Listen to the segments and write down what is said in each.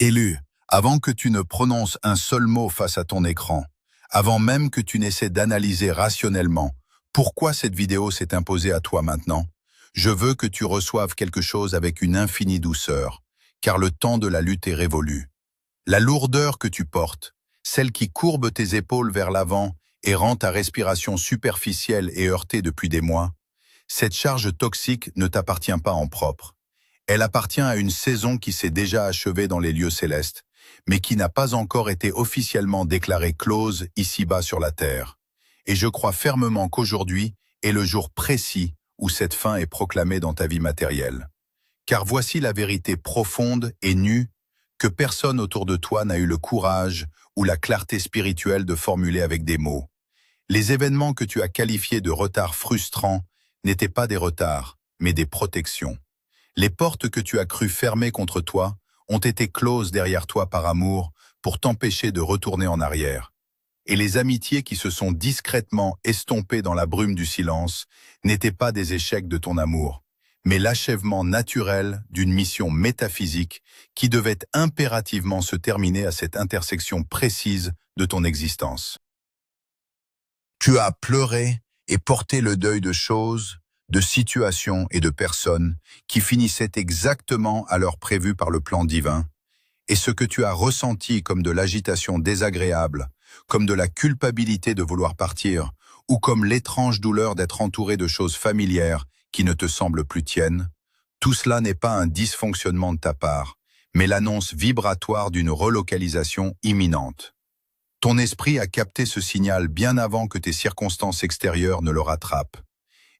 Élu, avant que tu ne prononces un seul mot face à ton écran, avant même que tu n'essaies d'analyser rationnellement, pourquoi cette vidéo s'est imposée à toi maintenant? Je veux que tu reçoives quelque chose avec une infinie douceur, car le temps de la lutte est révolu. La lourdeur que tu portes, celle qui courbe tes épaules vers l'avant et rend ta respiration superficielle et heurtée depuis des mois, cette charge toxique ne t'appartient pas en propre. Elle appartient à une saison qui s'est déjà achevée dans les lieux célestes, mais qui n'a pas encore été officiellement déclarée close ici-bas sur la terre. Et je crois fermement qu'aujourd'hui est le jour précis où cette fin est proclamée dans ta vie matérielle. Car voici la vérité profonde et nue que personne autour de toi n'a eu le courage ou la clarté spirituelle de formuler avec des mots. Les événements que tu as qualifiés de retards frustrants n'étaient pas des retards, mais des protections. Les portes que tu as cru fermer contre toi ont été closes derrière toi par amour pour t'empêcher de retourner en arrière. Et les amitiés qui se sont discrètement estompées dans la brume du silence n'étaient pas des échecs de ton amour, mais l'achèvement naturel d'une mission métaphysique qui devait impérativement se terminer à cette intersection précise de ton existence. Tu as pleuré et porté le deuil de choses, de situations et de personnes qui finissaient exactement à l'heure prévue par le plan divin, et ce que tu as ressenti comme de l'agitation désagréable, comme de la culpabilité de vouloir partir, ou comme l'étrange douleur d'être entouré de choses familières qui ne te semblent plus tiennes, tout cela n'est pas un dysfonctionnement de ta part, mais l'annonce vibratoire d'une relocalisation imminente. Ton esprit a capté ce signal bien avant que tes circonstances extérieures ne le rattrapent.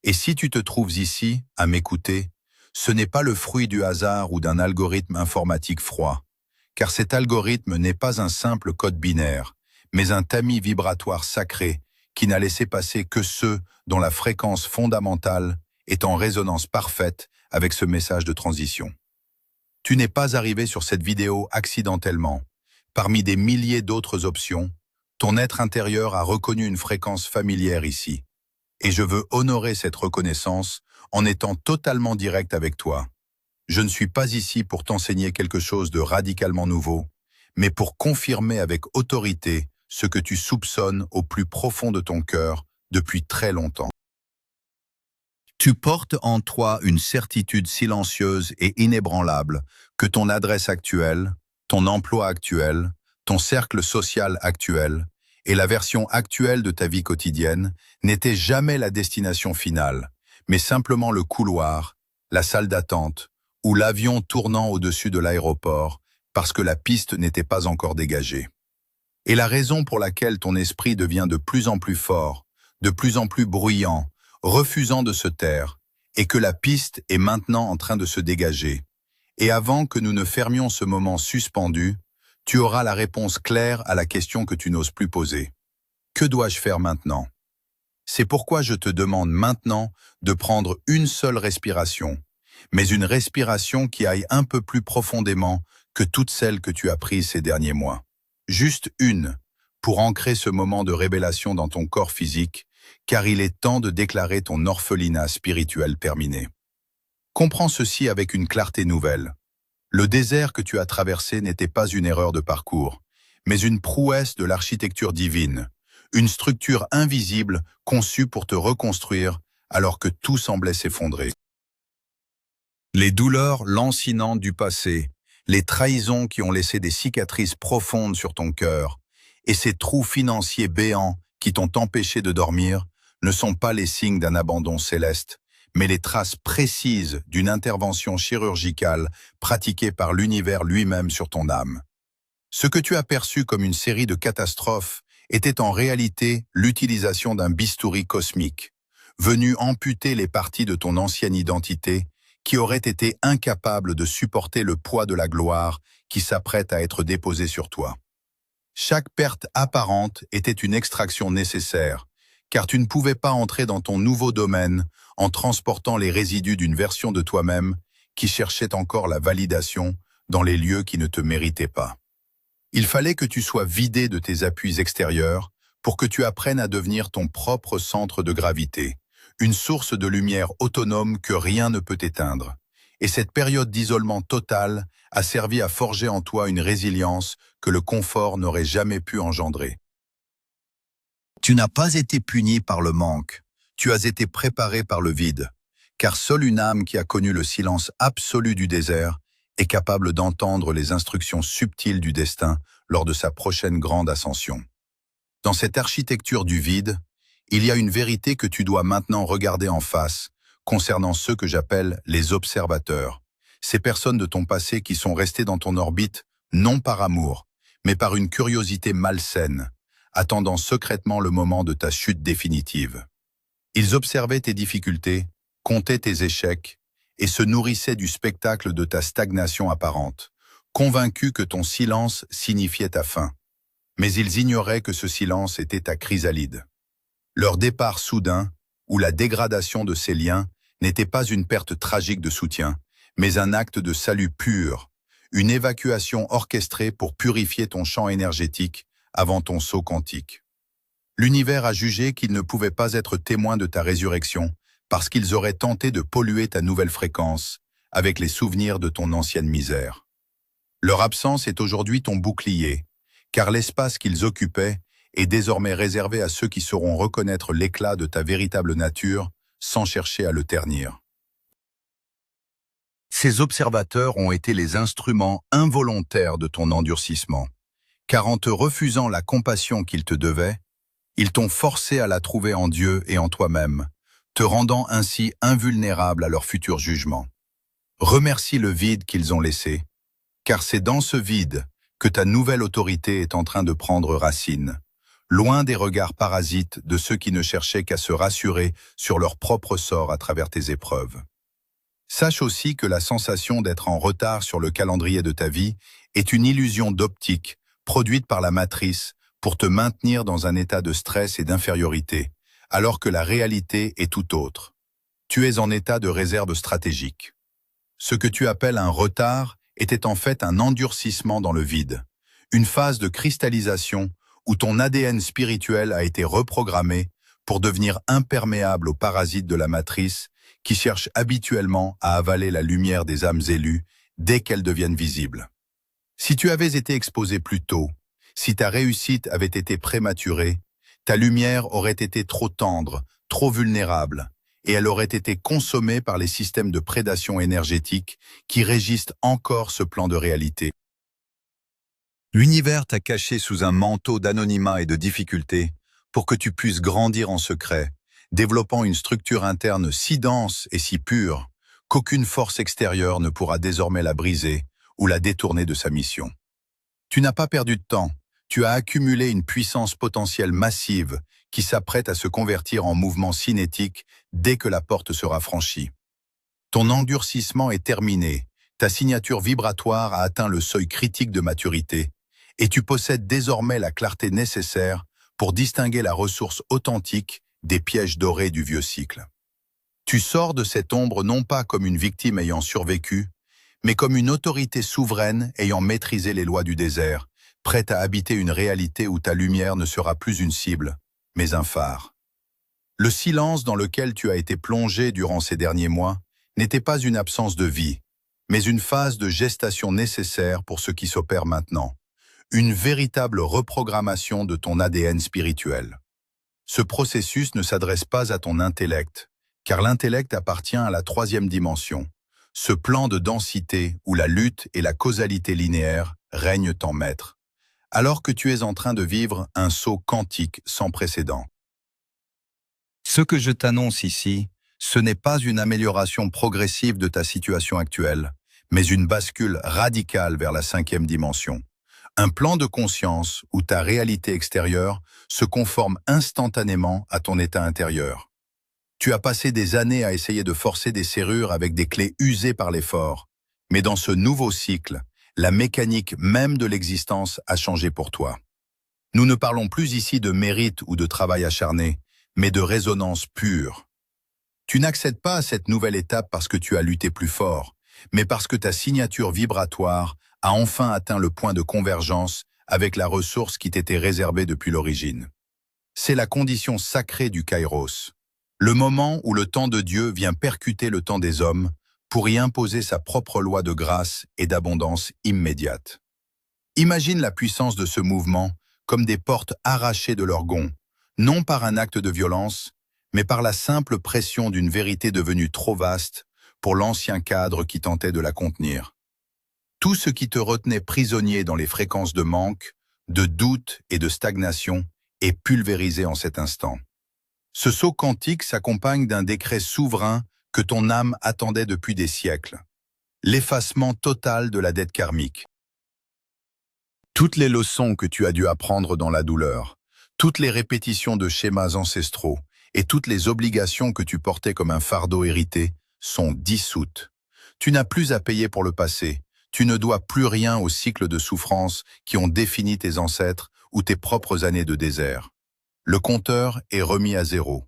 Et si tu te trouves ici, à m'écouter, ce n'est pas le fruit du hasard ou d'un algorithme informatique froid, car cet algorithme n'est pas un simple code binaire, mais un tamis vibratoire sacré qui n'a laissé passer que ceux dont la fréquence fondamentale est en résonance parfaite avec ce message de transition. Tu n'es pas arrivé sur cette vidéo accidentellement. Parmi des milliers d'autres options, ton être intérieur a reconnu une fréquence familière ici. Et je veux honorer cette reconnaissance en étant totalement direct avec toi. Je ne suis pas ici pour t'enseigner quelque chose de radicalement nouveau, mais pour confirmer avec autorité ce que tu soupçonnes au plus profond de ton cœur depuis très longtemps. Tu portes en toi une certitude silencieuse et inébranlable que ton adresse actuelle, ton emploi actuel, ton cercle social actuel et la version actuelle de ta vie quotidienne n'étaient jamais la destination finale, mais simplement le couloir, la salle d'attente ou l'avion tournant au-dessus de l'aéroport parce que la piste n'était pas encore dégagée. Et la raison pour laquelle ton esprit devient de plus en plus fort, de plus en plus bruyant, refusant de se taire, et que la piste est maintenant en train de se dégager. Et avant que nous ne fermions ce moment suspendu, tu auras la réponse claire à la question que tu n'oses plus poser. Que dois-je faire maintenant? C'est pourquoi je te demande maintenant de prendre une seule respiration, mais une respiration qui aille un peu plus profondément que toutes celles que tu as prises ces derniers mois. Juste une, pour ancrer ce moment de révélation dans ton corps physique, car il est temps de déclarer ton orphelinat spirituel terminé. Comprends ceci avec une clarté nouvelle. Le désert que tu as traversé n'était pas une erreur de parcours, mais une prouesse de l'architecture divine, une structure invisible conçue pour te reconstruire alors que tout semblait s'effondrer. Les douleurs lancinantes du passé, les trahisons qui ont laissé des cicatrices profondes sur ton cœur, et ces trous financiers béants qui t'ont empêché de dormir, ne sont pas les signes d'un abandon céleste, mais les traces précises d'une intervention chirurgicale pratiquée par l'univers lui-même sur ton âme. Ce que tu as perçu comme une série de catastrophes était en réalité l'utilisation d'un bistouri cosmique, venu amputer les parties de ton ancienne identité qui auraient été incapables de supporter le poids de la gloire qui s'apprête à être déposée sur toi. Chaque perte apparente était une extraction nécessaire, car tu ne pouvais pas entrer dans ton nouveau domaine en transportant les résidus d'une version de toi-même qui cherchait encore la validation dans les lieux qui ne te méritaient pas. Il fallait que tu sois vidé de tes appuis extérieurs pour que tu apprennes à devenir ton propre centre de gravité, une source de lumière autonome que rien ne peut éteindre. Et cette période d'isolement total a servi à forger en toi une résilience que le confort n'aurait jamais pu engendrer. Tu n'as pas été puni par le manque, tu as été préparé par le vide, car seule une âme qui a connu le silence absolu du désert est capable d'entendre les instructions subtiles du destin lors de sa prochaine grande ascension. Dans cette architecture du vide, il y a une vérité que tu dois maintenant regarder en face, concernant ceux que j'appelle les observateurs, ces personnes de ton passé qui sont restées dans ton orbite, non par amour, mais par une curiosité malsaine, attendant secrètement le moment de ta chute définitive. Ils observaient tes difficultés, comptaient tes échecs, et se nourrissaient du spectacle de ta stagnation apparente, convaincus que ton silence signifiait ta fin. Mais ils ignoraient que ce silence était ta chrysalide. Leur départ soudain, ou la dégradation de ces liens, n'était pas une perte tragique de soutien, mais un acte de salut pur, une évacuation orchestrée pour purifier ton champ énergétique avant ton saut quantique. L'univers a jugé qu'ils ne pouvaient pas être témoins de ta résurrection parce qu'ils auraient tenté de polluer ta nouvelle fréquence avec les souvenirs de ton ancienne misère. Leur absence est aujourd'hui ton bouclier, car l'espace qu'ils occupaient est désormais réservé à ceux qui sauront reconnaître l'éclat de ta véritable nature sans chercher à le ternir. Ces observateurs ont été les instruments involontaires de ton endurcissement, car en te refusant la compassion qu'ils te devaient, ils t'ont forcé à la trouver en Dieu et en toi-même, te rendant ainsi invulnérable à leur futur jugement. Remercie le vide qu'ils ont laissé, car c'est dans ce vide que ta nouvelle autorité est en train de prendre racine, loin des regards parasites de ceux qui ne cherchaient qu'à se rassurer sur leur propre sort à travers tes épreuves. Sache aussi que la sensation d'être en retard sur le calendrier de ta vie est une illusion d'optique produite par la matrice pour te maintenir dans un état de stress et d'infériorité, alors que la réalité est tout autre. Tu es en état de réserve stratégique. Ce que tu appelles un retard était en fait un endurcissement dans le vide, une phase de cristallisation où ton ADN spirituel a été reprogrammé pour devenir imperméable aux parasites de la matrice qui cherchent habituellement à avaler la lumière des âmes élues dès qu'elles deviennent visibles. Si tu avais été exposé plus tôt, si ta réussite avait été prématurée, ta lumière aurait été trop tendre, trop vulnérable, et elle aurait été consommée par les systèmes de prédation énergétique qui régissent encore ce plan de réalité. L'univers t'a caché sous un manteau d'anonymat et de difficulté pour que tu puisses grandir en secret, développant une structure interne si dense et si pure qu'aucune force extérieure ne pourra désormais la briser ou la détourner de sa mission. Tu n'as pas perdu de temps, tu as accumulé une puissance potentielle massive qui s'apprête à se convertir en mouvement cinétique dès que la porte sera franchie. Ton endurcissement est terminé, ta signature vibratoire a atteint le seuil critique de maturité, et tu possèdes désormais la clarté nécessaire pour distinguer la ressource authentique des pièges dorés du vieux cycle. Tu sors de cette ombre non pas comme une victime ayant survécu, mais comme une autorité souveraine ayant maîtrisé les lois du désert, prête à habiter une réalité où ta lumière ne sera plus une cible, mais un phare. Le silence dans lequel tu as été plongé durant ces derniers mois n'était pas une absence de vie, mais une phase de gestation nécessaire pour ce qui s'opère maintenant. Une véritable reprogrammation de ton ADN spirituel. Ce processus ne s'adresse pas à ton intellect, car l'intellect appartient à la troisième dimension, ce plan de densité où la lutte et la causalité linéaire règnent en maître, alors que tu es en train de vivre un saut quantique sans précédent. Ce que je t'annonce ici, ce n'est pas une amélioration progressive de ta situation actuelle, mais une bascule radicale vers la cinquième dimension. Un plan de conscience où ta réalité extérieure se conforme instantanément à ton état intérieur. Tu as passé des années à essayer de forcer des serrures avec des clés usées par l'effort, mais dans ce nouveau cycle, la mécanique même de l'existence a changé pour toi. Nous ne parlons plus ici de mérite ou de travail acharné, mais de résonance pure. Tu n'accèdes pas à cette nouvelle étape parce que tu as lutté plus fort, mais parce que ta signature vibratoire a enfin atteint le point de convergence avec la ressource qui t'était réservée depuis l'origine. C'est la condition sacrée du Kairos, le moment où le temps de Dieu vient percuter le temps des hommes pour y imposer sa propre loi de grâce et d'abondance immédiate. Imagine la puissance de ce mouvement comme des portes arrachées de leur gonds, non par un acte de violence, mais par la simple pression d'une vérité devenue trop vaste pour l'ancien cadre qui tentait de la contenir. Tout ce qui te retenait prisonnier dans les fréquences de manque, de doute et de stagnation est pulvérisé en cet instant. Ce saut quantique s'accompagne d'un décret souverain que ton âme attendait depuis des siècles. L'effacement total de la dette karmique. Toutes les leçons que tu as dû apprendre dans la douleur, toutes les répétitions de schémas ancestraux et toutes les obligations que tu portais comme un fardeau hérité sont dissoutes. Tu n'as plus à payer pour le passé, tu ne dois plus rien aux cycles de souffrance qui ont défini tes ancêtres ou tes propres années de désert. Le compteur est remis à zéro.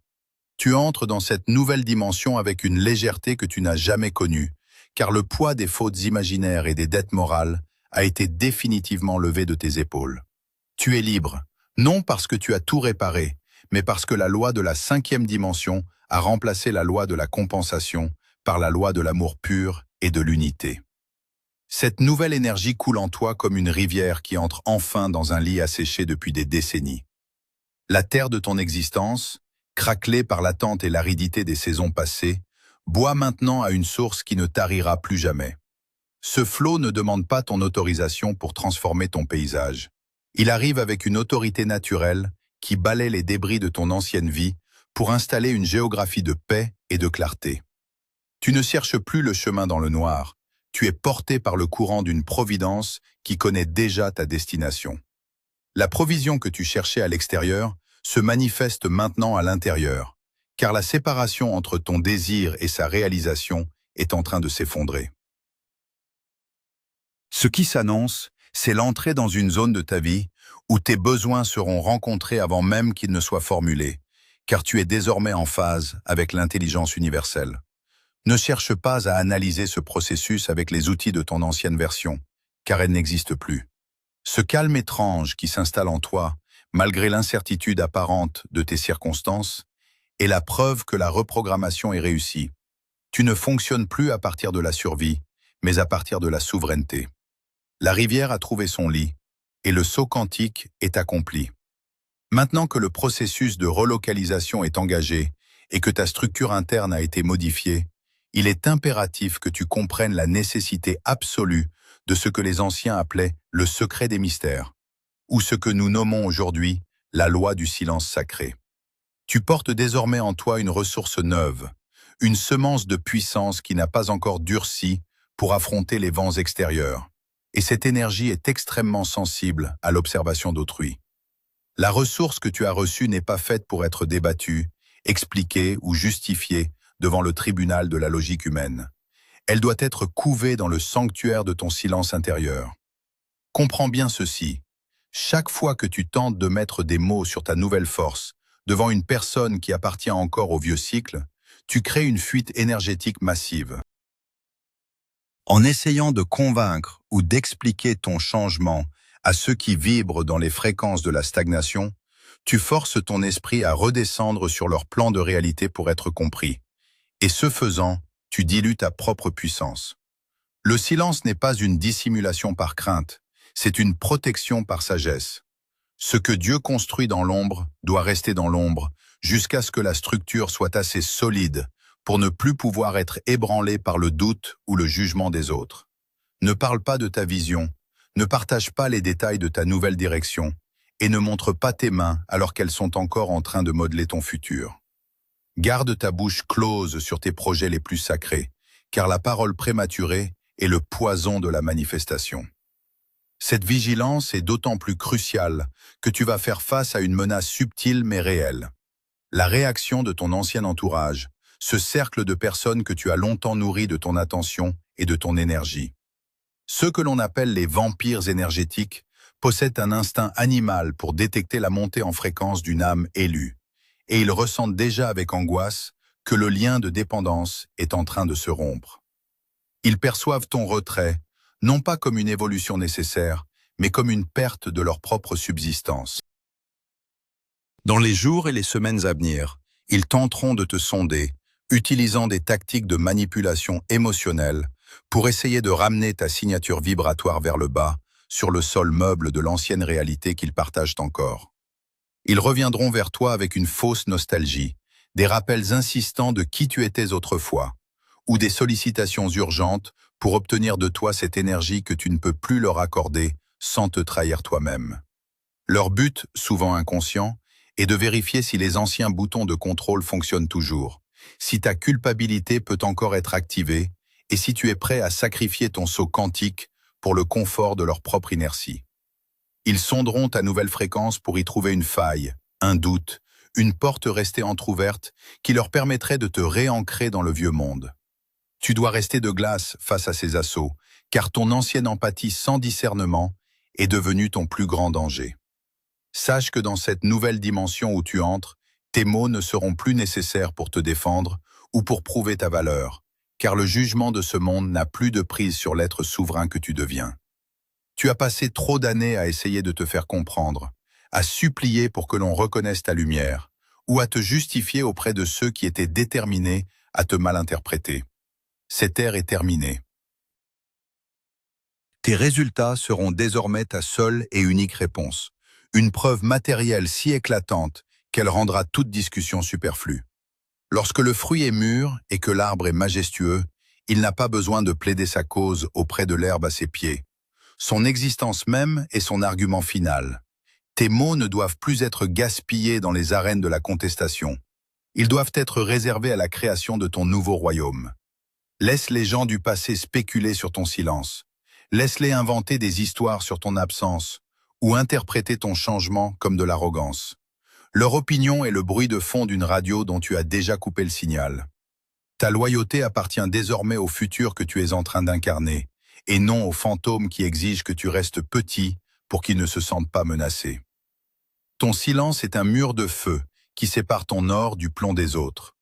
Tu entres dans cette nouvelle dimension avec une légèreté que tu n'as jamais connue, car le poids des fautes imaginaires et des dettes morales a été définitivement levé de tes épaules. Tu es libre, non parce que tu as tout réparé, mais parce que la loi de la 5e dimension a remplacé la loi de la compensation par la loi de l'amour pur et de l'unité. Cette nouvelle énergie coule en toi comme une rivière qui entre enfin dans un lit asséché depuis des décennies. La terre de ton existence, craquelée par l'attente et l'aridité des saisons passées, boit maintenant à une source qui ne tarira plus jamais. Ce flot ne demande pas ton autorisation pour transformer ton paysage. Il arrive avec une autorité naturelle qui balaie les débris de ton ancienne vie pour installer une géographie de paix et de clarté. Tu ne cherches plus le chemin dans le noir, tu es porté par le courant d'une providence qui connaît déjà ta destination. La provision que tu cherchais à l'extérieur se manifeste maintenant à l'intérieur, car la séparation entre ton désir et sa réalisation est en train de s'effondrer. Ce qui s'annonce, c'est l'entrée dans une zone de ta vie où tes besoins seront rencontrés avant même qu'ils ne soient formulés, car tu es désormais en phase avec l'intelligence universelle. Ne cherche pas à analyser ce processus avec les outils de ton ancienne version, car elle n'existe plus. Ce calme étrange qui s'installe en toi, malgré l'incertitude apparente de tes circonstances, est la preuve que la reprogrammation est réussie. Tu ne fonctionnes plus à partir de la survie, mais à partir de la souveraineté. La rivière a trouvé son lit, et le saut quantique est accompli. Maintenant que le processus de relocalisation est engagé et que ta structure interne a été modifiée, il est impératif que tu comprennes la nécessité absolue de ce que les anciens appelaient le secret des mystères, ou ce que nous nommons aujourd'hui la loi du silence sacré. Tu portes désormais en toi une ressource neuve, une semence de puissance qui n'a pas encore durci pour affronter les vents extérieurs, et cette énergie est extrêmement sensible à l'observation d'autrui. La ressource que tu as reçue n'est pas faite pour être débattue, expliquée ou justifiée devant le tribunal de la logique humaine. Elle doit être couvée dans le sanctuaire de ton silence intérieur. Comprends bien ceci. Chaque fois que tu tentes de mettre des mots sur ta nouvelle force devant une personne qui appartient encore au vieux cycle, tu crées une fuite énergétique massive. En essayant de convaincre ou d'expliquer ton changement à ceux qui vibrent dans les fréquences de la stagnation, tu forces ton esprit à redescendre sur leur plan de réalité pour être compris. Et ce faisant, tu dilues ta propre puissance. Le silence n'est pas une dissimulation par crainte, c'est une protection par sagesse. Ce que Dieu construit dans l'ombre doit rester dans l'ombre jusqu'à ce que la structure soit assez solide pour ne plus pouvoir être ébranlé par le doute ou le jugement des autres. Ne parle pas de ta vision, ne partage pas les détails de ta nouvelle direction et ne montre pas tes mains alors qu'elles sont encore en train de modeler ton futur. Garde ta bouche close sur tes projets les plus sacrés, car la parole prématurée est le poison de la manifestation. Cette vigilance est d'autant plus cruciale que tu vas faire face à une menace subtile mais réelle. La réaction de ton ancien entourage, ce cercle de personnes que tu as longtemps nourri de ton attention et de ton énergie. Ceux que l'on appelle les vampires énergétiques possèdent un instinct animal pour détecter la montée en fréquence d'une âme élue, et ils ressentent déjà avec angoisse que le lien de dépendance est en train de se rompre. Ils perçoivent ton retrait, non pas comme une évolution nécessaire, mais comme une perte de leur propre subsistance. Dans les jours et les semaines à venir, ils tenteront de te sonder, utilisant des tactiques de manipulation émotionnelle pour essayer de ramener ta signature vibratoire vers le bas sur le sol meuble de l'ancienne réalité qu'ils partagent encore. Ils reviendront vers toi avec une fausse nostalgie, des rappels insistants de qui tu étais autrefois, ou des sollicitations urgentes pour obtenir de toi cette énergie que tu ne peux plus leur accorder sans te trahir toi-même. Leur but, souvent inconscient, est de vérifier si les anciens boutons de contrôle fonctionnent toujours, si ta culpabilité peut encore être activée et si tu es prêt à sacrifier ton saut quantique pour le confort de leur propre inertie. Ils sonderont ta nouvelle fréquence pour y trouver une faille, un doute, une porte restée entr'ouverte qui leur permettrait de te réancrer dans le vieux monde. Tu dois rester de glace face à ces assauts, car ton ancienne empathie sans discernement est devenue ton plus grand danger. Sache que dans cette nouvelle dimension où tu entres, tes mots ne seront plus nécessaires pour te défendre ou pour prouver ta valeur, car le jugement de ce monde n'a plus de prise sur l'être souverain que tu deviens. Tu as passé trop d'années à essayer de te faire comprendre, à supplier pour que l'on reconnaisse ta lumière, ou à te justifier auprès de ceux qui étaient déterminés à te mal interpréter. Cette ère est terminée. Tes résultats seront désormais ta seule et unique réponse, une preuve matérielle si éclatante qu'elle rendra toute discussion superflue. Lorsque le fruit est mûr et que l'arbre est majestueux, il n'a pas besoin de plaider sa cause auprès de l'herbe à ses pieds. Son existence même est son argument final. Tes mots ne doivent plus être gaspillés dans les arènes de la contestation. Ils doivent être réservés à la création de ton nouveau royaume. Laisse les gens du passé spéculer sur ton silence. Laisse-les inventer des histoires sur ton absence ou interpréter ton changement comme de l'arrogance. Leur opinion est le bruit de fond d'une radio dont tu as déjà coupé le signal. Ta loyauté appartient désormais au futur que tu es en train d'incarner, et non aux fantômes qui exigent que tu restes petit pour qu'ils ne se sentent pas menacés. Ton silence est un mur de feu qui sépare ton or du plomb des autres.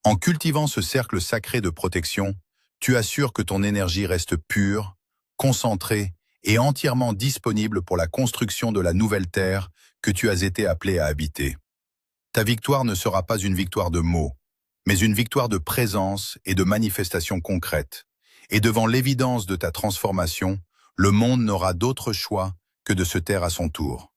En cultivant ce cercle sacré de protection, tu assures que ton énergie reste pure, concentrée et entièrement disponible pour la construction de la nouvelle terre que tu as été appelé à habiter. Ta victoire ne sera pas une victoire de mots, mais une victoire de présence et de manifestation concrète. Et devant l'évidence de ta transformation, le monde n'aura d'autre choix que de se taire à son tour.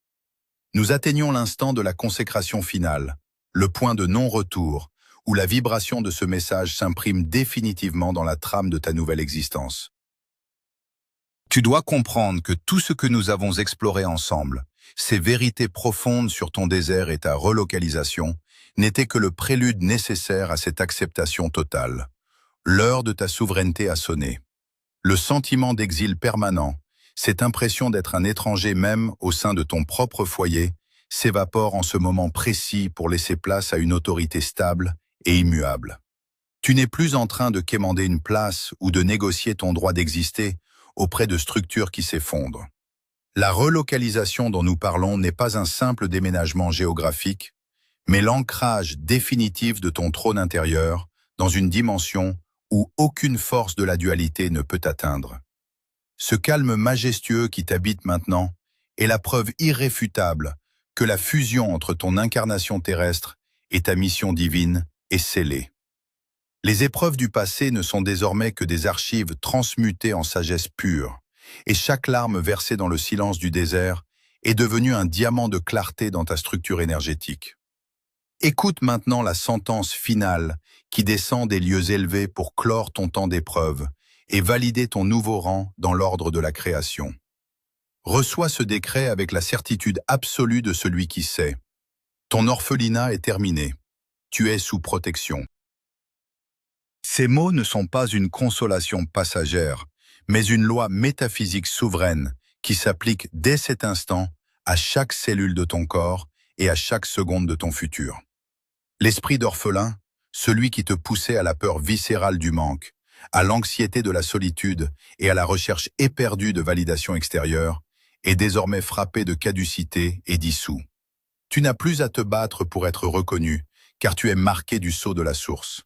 Nous atteignons l'instant de la consécration finale, le point de non-retour, où la vibration de ce message s'imprime définitivement dans la trame de ta nouvelle existence. Tu dois comprendre que tout ce que nous avons exploré ensemble, ces vérités profondes sur ton désert et ta relocalisation, n'étaient que le prélude nécessaire à cette acceptation totale. L'heure de ta souveraineté a sonné. Le sentiment d'exil permanent, cette impression d'être un étranger même au sein de ton propre foyer, s'évapore en ce moment précis pour laisser place à une autorité stable et immuable. Tu n'es plus en train de quémander une place ou de négocier ton droit d'exister auprès de structures qui s'effondrent. La relocalisation dont nous parlons n'est pas un simple déménagement géographique, mais l'ancrage définitif de ton trône intérieur dans une dimension où aucune force de la dualité ne peut atteindre. Ce calme majestueux qui t'habite maintenant est la preuve irréfutable que la fusion entre ton incarnation terrestre et ta mission divine est scellée. Les épreuves du passé ne sont désormais que des archives transmutées en sagesse pure, et chaque larme versée dans le silence du désert est devenue un diamant de clarté dans ta structure énergétique. Écoute maintenant la sentence finale qui descend des lieux élevés pour clore ton temps d'épreuve et valider ton nouveau rang dans l'ordre de la création. Reçois ce décret avec la certitude absolue de celui qui sait. Ton orphelinat est terminé. Tu es sous protection. Ces mots ne sont pas une consolation passagère, mais une loi métaphysique souveraine qui s'applique dès cet instant à chaque cellule de ton corps et à chaque seconde de ton futur. L'esprit d'orphelin, celui qui te poussait à la peur viscérale du manque, à l'anxiété de la solitude et à la recherche éperdue de validation extérieure, est désormais frappé de caducité et dissous. Tu n'as plus à te battre pour être reconnu, car tu es marqué du sceau de la source.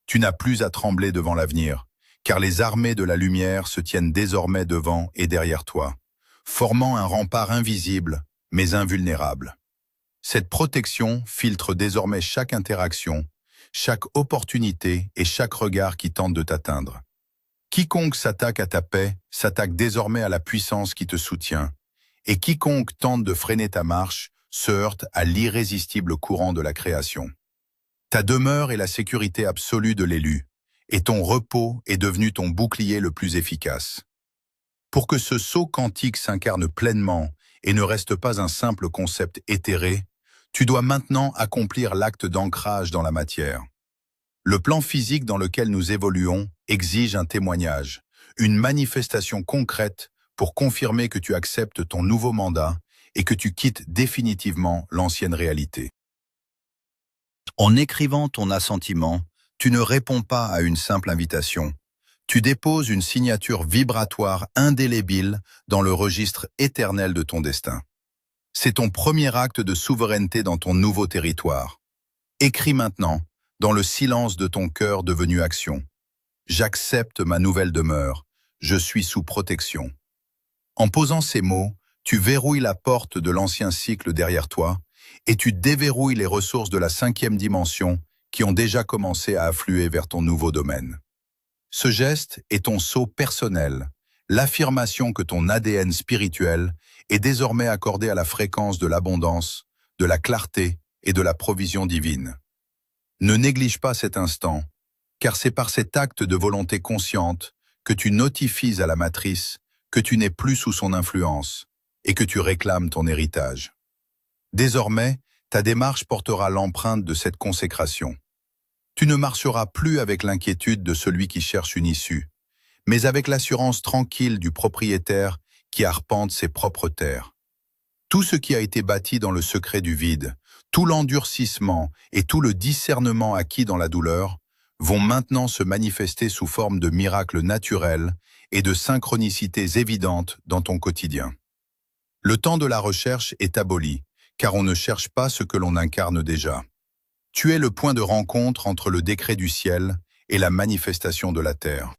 Tu n'as plus à trembler devant l'avenir, car les armées de la lumière se tiennent désormais devant et derrière toi, formant un rempart invisible, mais invulnérable. Cette protection filtre désormais chaque interaction, chaque opportunité et chaque regard qui tente de t'atteindre. Quiconque s'attaque à ta paix s'attaque désormais à la puissance qui te soutient, et quiconque tente de freiner ta marche se heurte à l'irrésistible courant de la création. Ta demeure est la sécurité absolue de l'élu, et ton repos est devenu ton bouclier le plus efficace. Pour que ce saut quantique s'incarne pleinement et ne reste pas un simple concept éthéré, tu dois maintenant accomplir l'acte d'ancrage dans la matière. Le plan physique dans lequel nous évoluons exige un témoignage, une manifestation concrète pour confirmer que tu acceptes ton nouveau mandat et que tu quittes définitivement l'ancienne réalité. En écrivant ton assentiment, tu ne réponds pas à une simple invitation. Tu déposes une signature vibratoire indélébile dans le registre éternel de ton destin. C'est ton premier acte de souveraineté dans ton nouveau territoire. Écris maintenant, dans le silence de ton cœur devenu action. J'accepte ma nouvelle demeure. Je suis sous protection. En posant ces mots, tu verrouilles la porte de l'ancien cycle derrière toi et tu déverrouilles les ressources de la 5e dimension qui ont déjà commencé à affluer vers ton nouveau domaine. Ce geste est ton saut personnel, l'affirmation que ton ADN spirituel est désormais accordé à la fréquence de l'abondance, de la clarté et de la provision divine. Ne néglige pas cet instant, car c'est par cet acte de volonté consciente que tu notifies à la matrice que tu n'es plus sous son influence et que tu réclames ton héritage. Désormais, ta démarche portera l'empreinte de cette consécration. Tu ne marcheras plus avec l'inquiétude de celui qui cherche une issue, mais avec l'assurance tranquille du propriétaire qui arpente ses propres terres. Tout ce qui a été bâti dans le secret du vide, tout l'endurcissement et tout le discernement acquis dans la douleur vont maintenant se manifester sous forme de miracles naturels et de synchronicités évidentes dans ton quotidien. Le temps de la recherche est aboli, car on ne cherche pas ce que l'on incarne déjà. Tu es le point de rencontre entre le décret du ciel et la manifestation de la terre.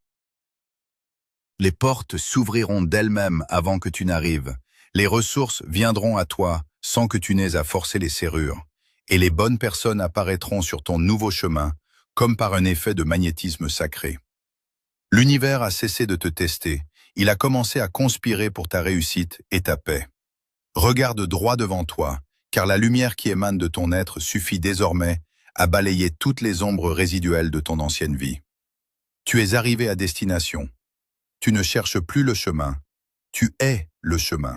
Les portes s'ouvriront d'elles-mêmes avant que tu n'arrives. Les ressources viendront à toi sans que tu n'aies à forcer les serrures. Et les bonnes personnes apparaîtront sur ton nouveau chemin, comme par un effet de magnétisme sacré. L'univers a cessé de te tester. Il a commencé à conspirer pour ta réussite et ta paix. Regarde droit devant toi, car la lumière qui émane de ton être suffit désormais à balayer toutes les ombres résiduelles de ton ancienne vie. Tu es arrivé à destination. Tu ne cherches plus le chemin. Tu es le chemin.